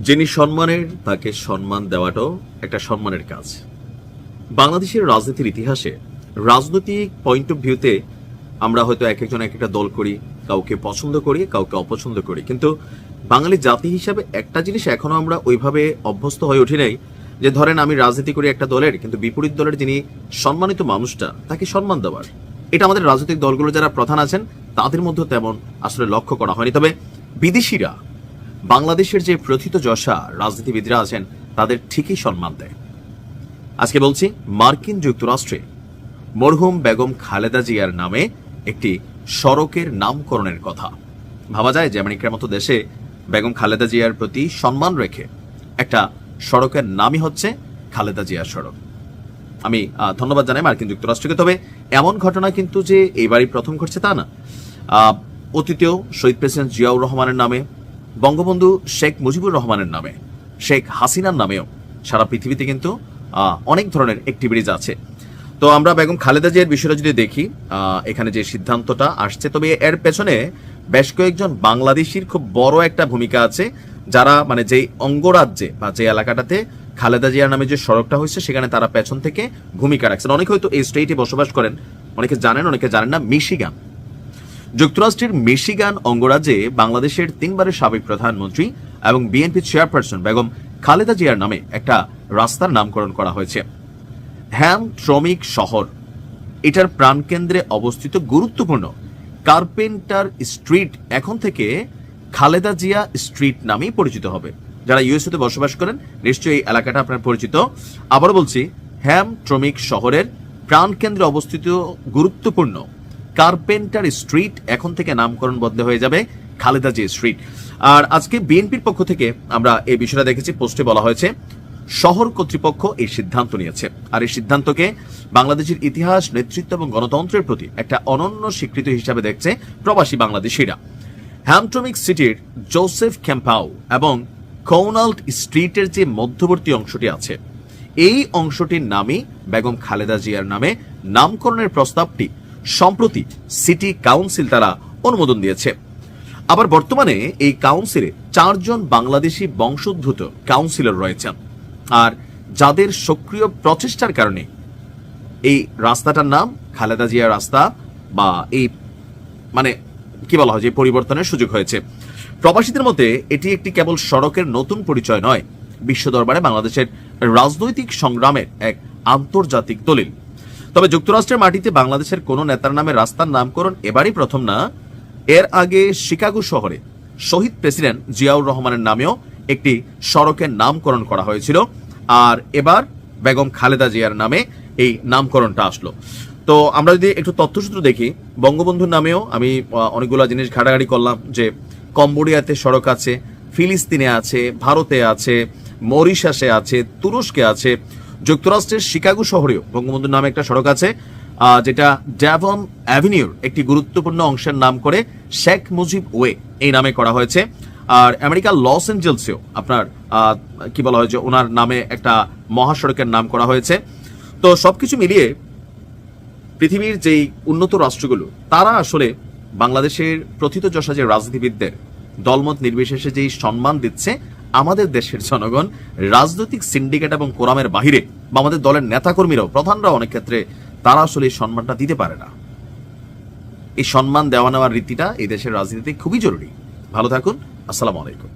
যিনি সম্মানের তাকে সম্মান দেওয়াটাও একটা সম্মানের কাজ। বাংলাদেশের রাজনীতির ইতিহাসে রাজনৈতিক পয়েন্ট অফ ভিউতে আমরা হয়তো এক একজন এক একটা দল করি, কাউকে পছন্দ করি, কাউকে অপছন্দ করি, কিন্তু বাঙালি জাতি হিসাবে একটা জিনিস এখনো আমরা ওইভাবে অভ্যস্ত হয়ে উঠি নাই যে ধরেন আমি রাজনীতি করি একটা দলের, কিন্তু বিপরীত দলের যিনি সম্মানিত মানুষটা তাকে সম্মান দেওয়ার। এটা আমাদের রাজনৈতিক দলগুলো যারা প্রধান আছেন তাদের মধ্যে তেমন আসলে লক্ষ্য করা হয়নি। তবে বিদেশিরা বাংলাদেশের যে প্রথিতযশা রাজনীতিবিদরা আছেন তাদের ঠিকই সম্মান দেয়। আজকে বলছি মার্কিন যুক্তরাষ্ট্রে মরহুম বেগম খালেদা জিয়ার নামে একটি সড়কের নামকরণের কথা। ভাবা যায় যে আমেরিকার মতো দেশে বেগম খালেদা জিয়ার প্রতি সম্মান রেখে একটা সড়কের নামই হচ্ছে খালেদা জিয়া সড়ক। আমি ধন্যবাদ জানাই মার্কিন যুক্তরাষ্ট্রকে। তবে এমন ঘটনা কিন্তু যে এইবারই প্রথম ঘটছে তা না। অতীতেও শহীদ প্রেসিডেন্ট জিয়াউর রহমানের নামে, বঙ্গবন্ধু শেখ মুজিবুর রহমানের নামে, শেখ হাসিনার নামেও সারা পৃথিবীতে কিন্তু অনেক ধরনের অ্যাক্টিভিটিজ আছে। তো আমরা বেগম খালেদা জিয়ার বিষয়টা যদি দেখি, এখানে যে সিদ্ধান্তটা আসছে, তবে এর পেছনে বেশ কয়েকজন বাংলাদেশির খুব বড় একটা ভূমিকা আছে, যারা মানে যে অঙ্গরাজ্যে বা যে এলাকাটাতে খালেদা জিয়ার নামে যে সড়কটা হয়েছে সেখানে তারা পেছন থেকে ভূমিকা রাখছেন। অনেকে হয়তো এই স্টেটে বসবাস করেন, অনেকে জানেন, অনেকে জানেন না। মিশিগান, যুক্তরাষ্ট্রের মিশিগান অঙ্গরাজ্যে বাংলাদেশের 3 বারের সাবেক প্রধানমন্ত্রী এবং বিএনপি চেয়ারপারসন বেগম খালেদা জিয়ার নামে একটা রাস্তার নামকরণ করা হয়েছে। হ্যামট্রমিক শহর, এটার প্রাণকেন্দ্রে অবস্থিত গুরুত্বপূর্ণ কার্পেন্টার স্ট্রিট এখন থেকে খালেদা জিয়া স্ট্রিট নামেই পরিচিত হবে। যারা ইউএসএতে বসবাস করেন নিশ্চয়ই এই এলাকাটা আপনার পরিচিত। আবার বলছি, হ্যামট্রমিক শহরের প্রাণকেন্দ্রে অবস্থিত গুরুত্বপূর্ণ কার্পেন্টার স্ট্রিট এখন থেকে নামকরণ বদলে হয়ে যাবে খালেদা জিয়া স্ট্রিট। আর আজকে বিএনপির পক্ষ থেকে আমরা এই বিষয়টা দেখেছি, পোস্টে বলা হয়েছে শহর কর্তৃপক্ষ এই সিদ্ধান্ত নিয়েছে। আর এই সিদ্ধান্তকে বাংলাদেশের ইতিহাস, নেতৃত্ব এবং গণতন্ত্রের প্রতি একটা অনন্য স্বীকৃতি হিসাবে দেখছে প্রবাসী বাংলাদেশিরা। হ্যামট্রমিক সিটির জোসেফ ক্যাম্পাউ এবং কৌনাল্ট স্ট্রিটের যে মধ্যবর্তী অংশটি আছে, এই অংশটির নামই বেগম খালেদা জিয়ার নামে নামকরণের প্রস্তাবটি সম্প্রতি সিটি কাউন্সিল তারা অনুমোদন দিয়েছে। আবার বর্তমানে এই কাউন্সিলে 4 জন বাংলাদেশি বংশোদ্ভূত কাউন্সিলর রয়েছেন, আর যাদের সক্রিয় প্রচেষ্টার কারণে এই রাস্তাটার নাম খালেদা জিয়া রাস্তা বা এই মানে কি বলা হয় যে পরিবর্তনের সুযোগ হয়েছে। প্রবাসীদের মধ্যে এটি একটি কেবল সড়কের নতুন পরিচয় নয়, বিশ্ব দরবারে বাংলাদেশের রাজনৈতিক সংগ্রামের এক আন্তর্জাতিক দলিল। তবে যুক্তরাষ্ট্রের মাটিতে বাংলাদেশের কোন নেতার নামে রাস্তার নামকরণ এবারই প্রথম না। এর আগে শিকাগো শহরে শহীদ প্রেসিডেন্ট জিয়াউর রহমানের নামেও একটি সড়কের নামকরণ করা হয়েছিল, আর এবার বেগম খালেদা জিয়ার নামে এই নামকরণটা আসলো। তো আমরা যদি একটু তথ্যসূত্র দেখি, বঙ্গবন্ধুর নামেও আমি অনেকগুলো জিনিস ঘাটাঘাটি করলাম যে কম্বোডিয়াতে সড়ক আছে, ফিলিস্তিনে আছে, ভারতে আছে, মরিশাসে আছে, তুরস্কে আছে। যুক্তরাষ্ট্রের শিকাগো শহরেও বঙ্গবন্ধুর নামে একটা সড়ক আছে, যেটা ড্যাভন অ্যাভিনিউর একটি গুরুত্বপূর্ণ অংশের নাম করে শেখ মুজিব ওয়ে এই নামে করা হয়েছে। আর আমেরিকার লস এঞ্জেলসেও আপনার কি বলা হয় যে ওনার নামে একটা মহাসড়কের নাম করা হয়েছে। তো সবকিছু মিলিয়ে পৃথিবীর যেই উন্নত রাষ্ট্রগুলো তারা আসলে বাংলাদেশের প্রথিতযশা যে রাজনীতিবিদদের দলমত নির্বিশেষে যেই সম্মান দিচ্ছে, আমাদের দেশের জনগণ রাজনৈতিক সিন্ডিকেট এবং কোরামের বাহিরে বা আমাদের দলের নেতাকর্মীরাও, প্রধানরাও অনেক ক্ষেত্রে তারা আসলে এই সম্মানটা দিতে পারে না। এই সম্মান দেওয়া নেওয়ার রীতিটা এই দেশের রাজনীতিতে খুবই জরুরি। ভালো থাকুন, আসসালামু আলাইকুম।